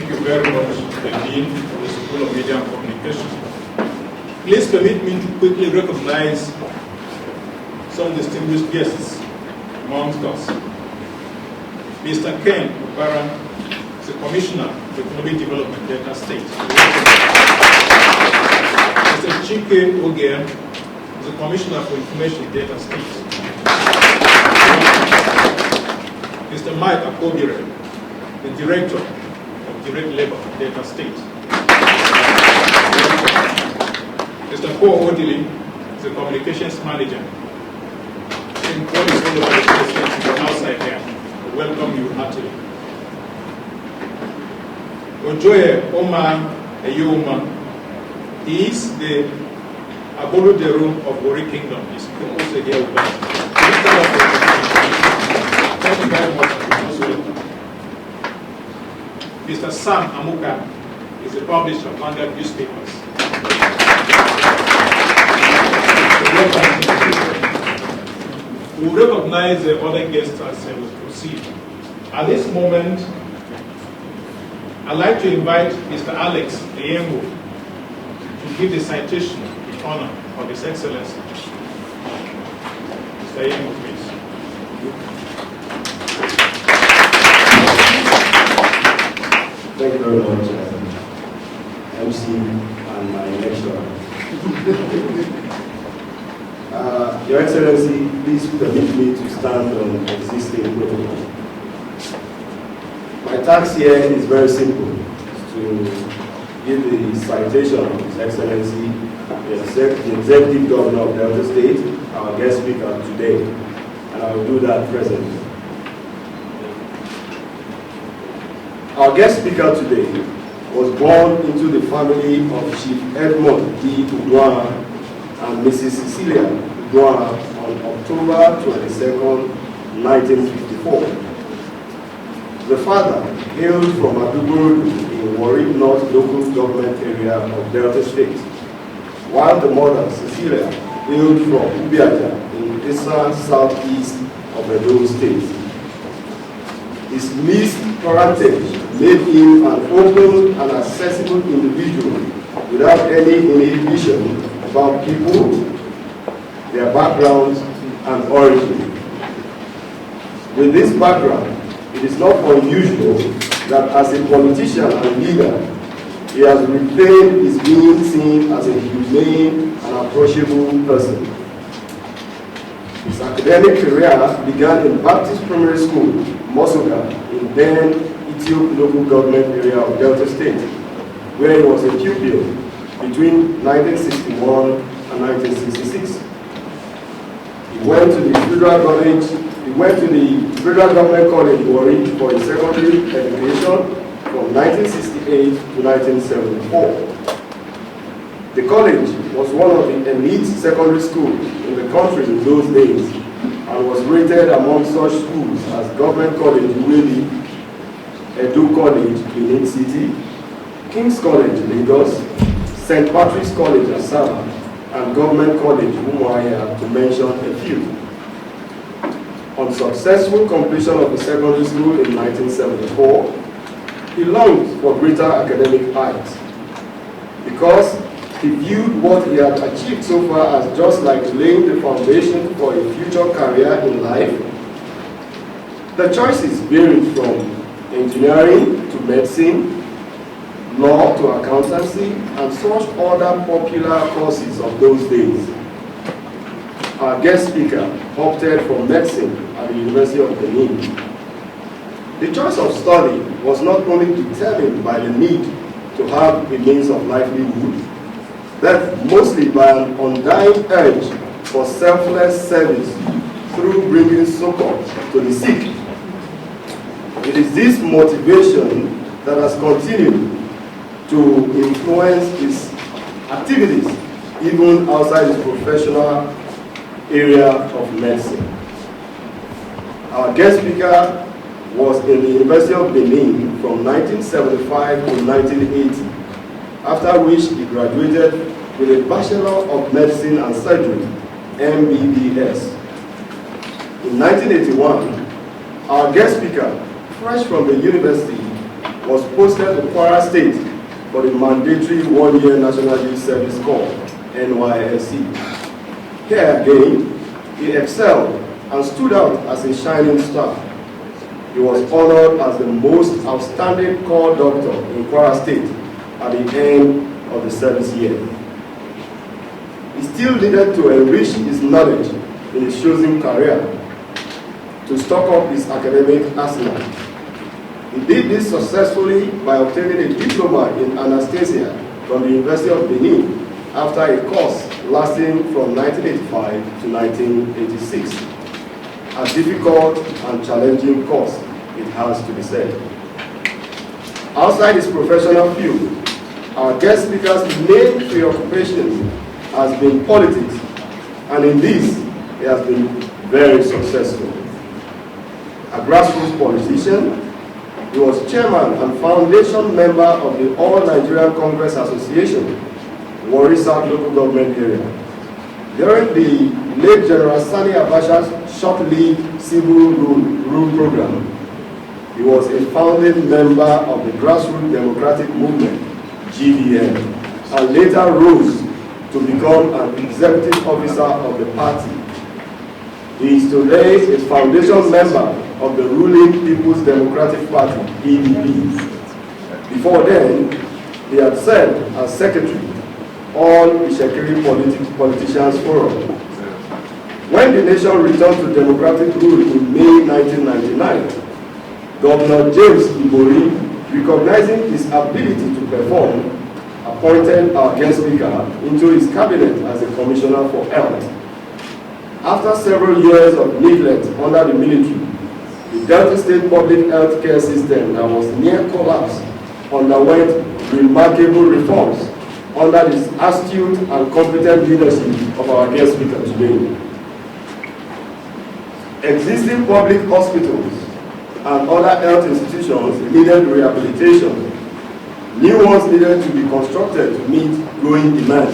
Thank you very much, the Dean of the School of Media and Communication. Please permit me to quickly recognize some distinguished guests amongst us. Mr. Ken Obara is the Commissioner for Economic Development, Delta State. Mr. Chike Oge is the Commissioner for Information, Delta State. Mr. Mike Akobire, the Director of Direct Labor, Delta State. Mr. Paul Odili is the Communications Manager. And Paul is one of the presidents from outside here. I welcome you heartily. Ojoye Omar Eyoma, he is the Abolodero of Wari Kingdom. He's also here with us. Thank you very much. Mr. Sam Amuka is the publisher of Vanguard newspapers. We recognize the other guests as we proceed. At this moment, I'd like to invite Mr. Alex Eyengo to give the citation in honor of His Excellency. Mr. Eyengo, please. Thank you very much, MC and my lecturer. Your Excellency, please permit me to stand on existing protocol. My task here is very simple, to give the citation of His Excellency, the Executive Governor of Delta State, our guest speaker today, and I will do that presently. Our guest speaker today was born into the family of Chief Edmund D. Uduaghan and Mrs. Cecilia Uduaghan on October 22nd, 1954. The father hailed from Aduguru in Warri North local government area of Delta State, while the mother, Cecilia, hailed from Ubiaja in Issa southeast of Edo State. His mixed parentage made him an open and accessible individual without any inhibition about people, their backgrounds, and origin. With this background, it is not unusual that as a politician and leader, he has retained his being seen as a humane and approachable person. His academic career began in Baptist Primary School, Mosoga, in then Ethiopia local government area of Delta State, where he was a pupil between 1961 and 1966. He went to the Federal Government College, Warri, for his secondary education from 1968 to 1974. The college was one of the elite secondary schools in the country in those days and was rated among such schools as Government College, Uweli, Edo College, Benin City, King's College, Lagos, St. Patrick's College, Asaba, and Government College, Umuahia, to mention a few. On successful completion of the secondary school in 1974, he longed for greater academic heights because he viewed what he had achieved so far as just like laying the foundation for a future career in life. The choices varied from engineering to medicine, law to accountancy, and such other popular courses of those days. Our guest speaker opted for medicine at the University of Benin. The choice of study was not only determined by the need to have a means of livelihood, but mostly by an undying urge for selfless service through bringing succor to the sick. It is this motivation that has continued to influence his activities even outside his professional area of medicine. Our guest speaker was in the University of Benin from 1975 to 1980, after which he graduated with a Bachelor of Medicine and Surgery, MBBS. In 1981, our guest speaker, fresh from the university, was posted to Kwara State for the mandatory one-year National Youth Service Corps, NYSC. Here again, he excelled and stood out as a shining star. He was honored as the most outstanding corps doctor in Kwara State at the end of the service year. He still needed to enrich his knowledge in his chosen career to stock up his academic arsenal. He did this successfully by obtaining a diploma in anesthesia from the University of Benin after a course lasting from 1985 to 1986. A difficult and challenging course, it has to be said. Outside his professional field, our guest speaker's main preoccupation has been politics, and in this, he has been very successful. A grassroots politician, he was chairman and foundation member of the All Nigerian Congress Association, Warri South local government area. During the late General Sani Abacha's short-lived civil rule program, he was a founding member of the Grassroots Democratic Movement, GDM, and later rose to become an executive officer of the party. He is today a foundation member of the ruling People's Democratic Party, PDP. Before then, he had served as secretary all Ishekiri Politicians Forum. When the nation returned to democratic rule in May 1999, Governor James Ibori, recognizing his ability to perform, appointed our guest speaker into his cabinet as a commissioner for health. After several years of neglect under the military, the Delta State public health care system that was near collapse underwent remarkable reforms under the astute and competent leadership of our guest speaker today. Existing public hospitals and other health institutions needed rehabilitation. New ones needed to be constructed to meet growing demand.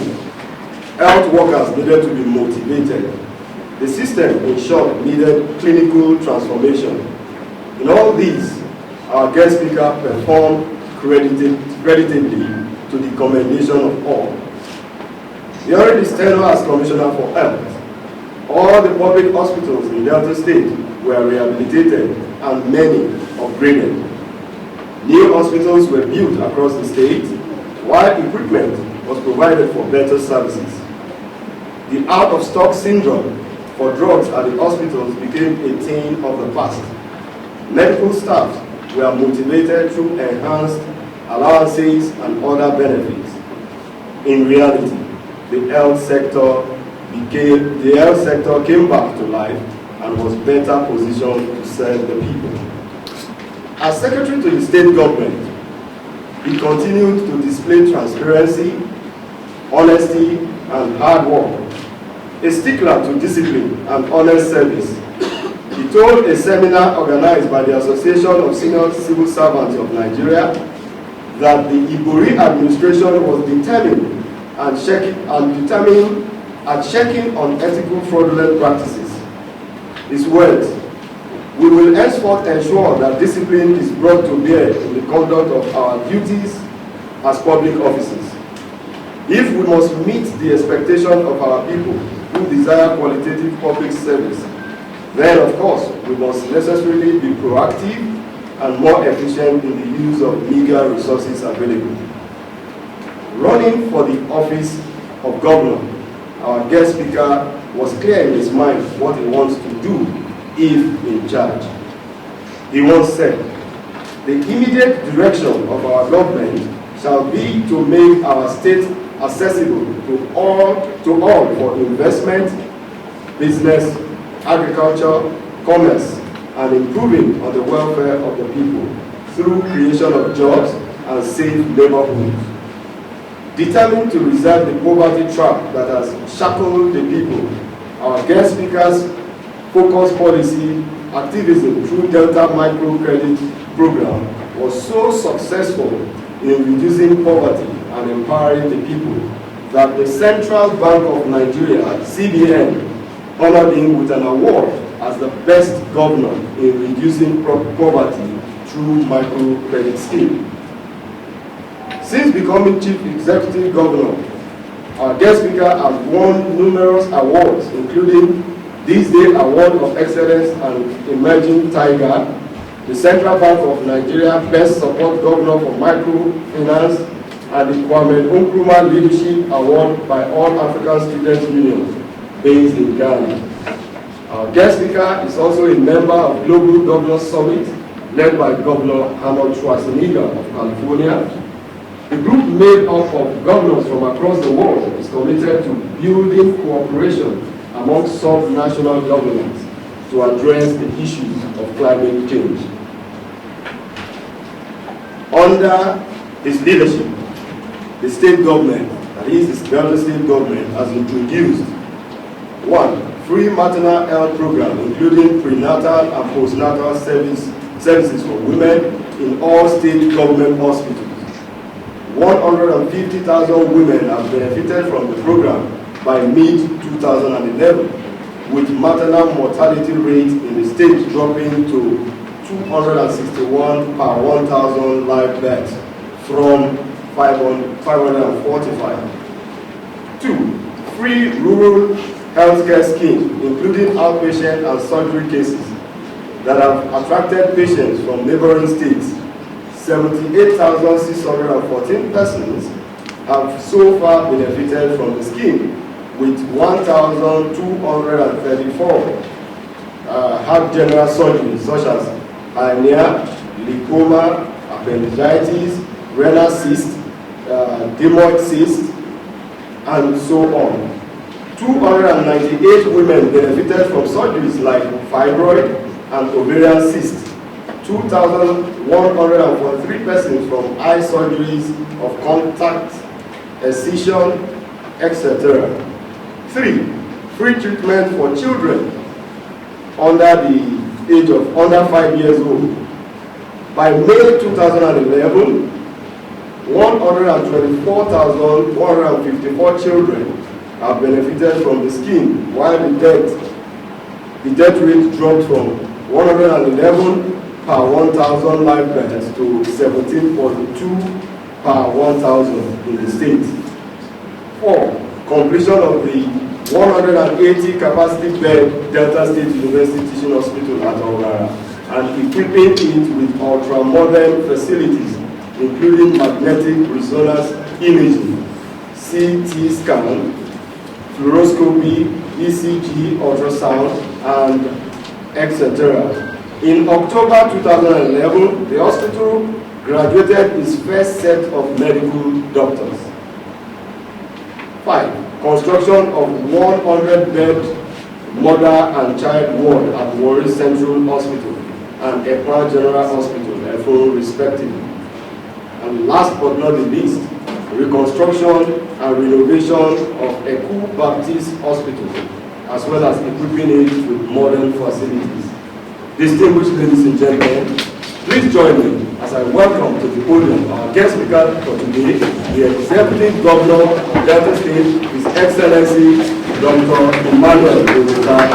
Health workers needed to be motivated. The system, in short, needed clinical transformation. In all these, our guest speaker performed creditably to the commendation of all. During his tenure as Commissioner for Health, all the public hospitals in Delta State were rehabilitated and many upgraded. New hospitals were built across the state, while equipment was provided for better services. The out-of-stock syndrome for drugs at the hospitals became a thing of the past. Medical staff were motivated through enhanced allowances and other benefits. In reality, the health sector came back to life and was better positioned to serve the people. As Secretary to the State Government, he continued to display transparency, honesty, and hard work, a stickler to discipline and honest service. He told a seminar organized by the Association of Senior Civil Servants of Nigeria that the Ibori administration was determined at checking on ethical fraudulent practices. His words, "We will henceforth ensure that discipline is brought to bear in the conduct of our duties as public officers. If we must meet the expectation of our people who desire qualitative public service, then of course we must necessarily be proactive and more efficient in the use of meager resources available." Running for the office of governor, our guest speaker was clear in his mind what he wants to do if in charge. He once said, "The immediate direction of our government shall be to make our state accessible to all for investment, business, agriculture, commerce, and improving on the welfare of the people through creation of jobs and safe neighborhoods. Determined to reserve the poverty trap that has shackled the people, our guest speaker's focused policy activism through Delta Microcredit Program was so successful in reducing poverty and empowering the people that the Central Bank of Nigeria, CBN, honored him with an award as the best governor in reducing poverty through microcredit scheme. Since becoming Chief Executive Governor, our guest speaker has won numerous awards, including this Day Award of Excellence and Emerging Tiger, the Central Bank of Nigeria Best Support Governor for Microfinance, and the Kwame Nkrumah Leadership Award by All African Students Union, based in Ghana. Our guest speaker is also a member of Global Governors Summit, led by Governor Arnold Schwarzenegger of California. The group made up of governors from across the world is committed to building cooperation among sub-national governments to address the issues of climate change. Under his leadership, the state government, that is the Delta state government, has introduced 1. Free maternal health program, including prenatal and postnatal services for women in all state government hospitals. 150,000 women have benefited from the program by mid-2011, with maternal mortality rate in the state dropping to 261 per 1,000 live births from 545. 2. Free rural healthcare scheme, including outpatient and surgery cases that have attracted patients from neighboring states. 78,614 persons have so far benefited from the scheme, with 1,234 heart general surgeries such as hernia, lipoma, appendicitis, renal cyst, dermoid cyst, and so on. 298 women benefited from surgeries like fibroid and ovarian cyst. 2,143 persons from eye surgeries of contact, excision, etc. 3. Free treatment for children under the age of under 5 years old. By May 2011, 124,154 children have benefited from the scheme, while the death rate dropped from 111 per 1,000 live births to 17.2 per 1,000 in the state. 4. Completion of the 180 capacity bed Delta State University Teaching Hospital at Ogara and equipping it with ultra-modern facilities, including magnetic resonance imaging, CT scan, fluoroscopy, ECG, ultrasound, and etc. In October 2011, the hospital graduated its first set of medical doctors. 5. Construction of 100-bed mother and child ward at Warri Central Hospital and Ekpa General Hospital, therefore respectively. And last but not the least, reconstruction and renovation of Eku Baptist Hospital, as well as equipping it with modern facilities. Distinguished ladies and gentlemen, please join me as I welcome to the podium our guest speaker for today, the Executive Governor of Delta State, His Excellency Dr. Emmanuel Uduaghan.